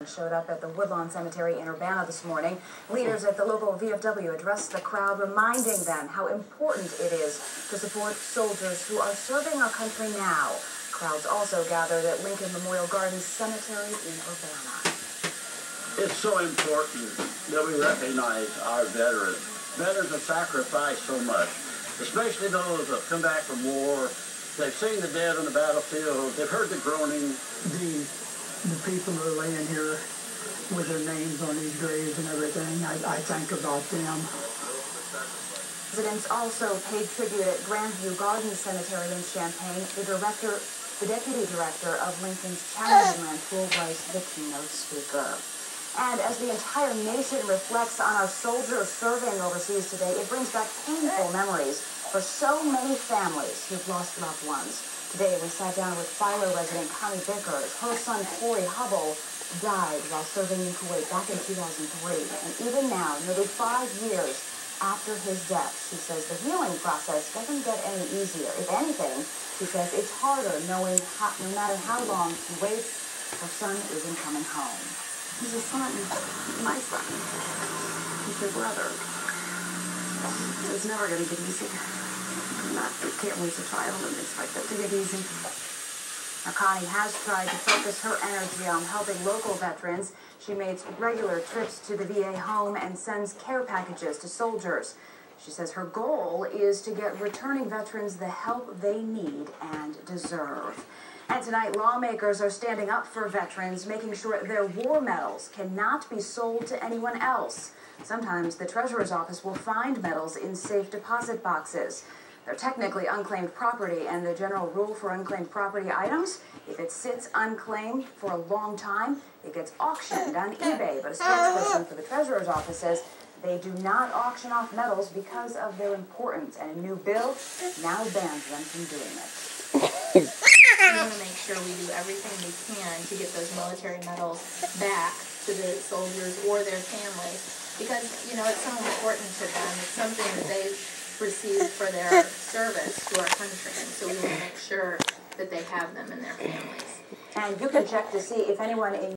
Showed up at the Woodlawn Cemetery in Urbana this morning. Leaders at the local VFW addressed the crowd, reminding them how important it is to support soldiers who are serving our country now. Crowds also gathered at Lincoln Memorial Gardens Cemetery in Urbana. It's so important that we recognize our veterans. Veterans have sacrificed so much, especially those that have come back from war. They've seen the dead on the battlefield. They've heard the groaning. The people who are laying here with their names on these graves and everything, I think about them. Residents also paid tribute at Grandview Garden Cemetery in Champaign. The deputy director of Lincoln's Charity Land Pool was the keynote speaker. And as the entire nation reflects on our soldiers serving overseas today, it brings back painful memories for so many families who've lost loved ones. Today, we sat down with Philo resident Connie Vickers. Her son, Corey Hubble, died while serving in Kuwait back in 2003. And even now, nearly 5 years after his death, she says the healing process doesn't get any easier. If anything, she says it's harder knowing no matter how long he waits, her son isn't coming home. He's a son, my son. He's your brother. It's never going to get easier. You can't lose a child and expect it to get easy. Now, Connie has tried to focus her energy on helping local veterans. She makes regular trips to the VA home and sends care packages to soldiers. She says her goal is to get returning veterans the help they need and deserve. And tonight, lawmakers are standing up for veterans, making sure their war medals cannot be sold to anyone else. Sometimes the Treasurer's Office will find medals in safe deposit boxes. They're technically unclaimed property, and the general rule for unclaimed property items, if it sits unclaimed for a long time, it gets auctioned on eBay. But a spokesperson for the Treasurer's Office says they do not auction off medals because of their importance, and a new bill now bans them from doing it. We want to make sure we do everything we can to get those military medals back to the soldiers or their families, because, you know, it's so important to them. It's something that they've received for their service to our country, and so we want to make sure that they have them in their families. And you can check to see if anyone in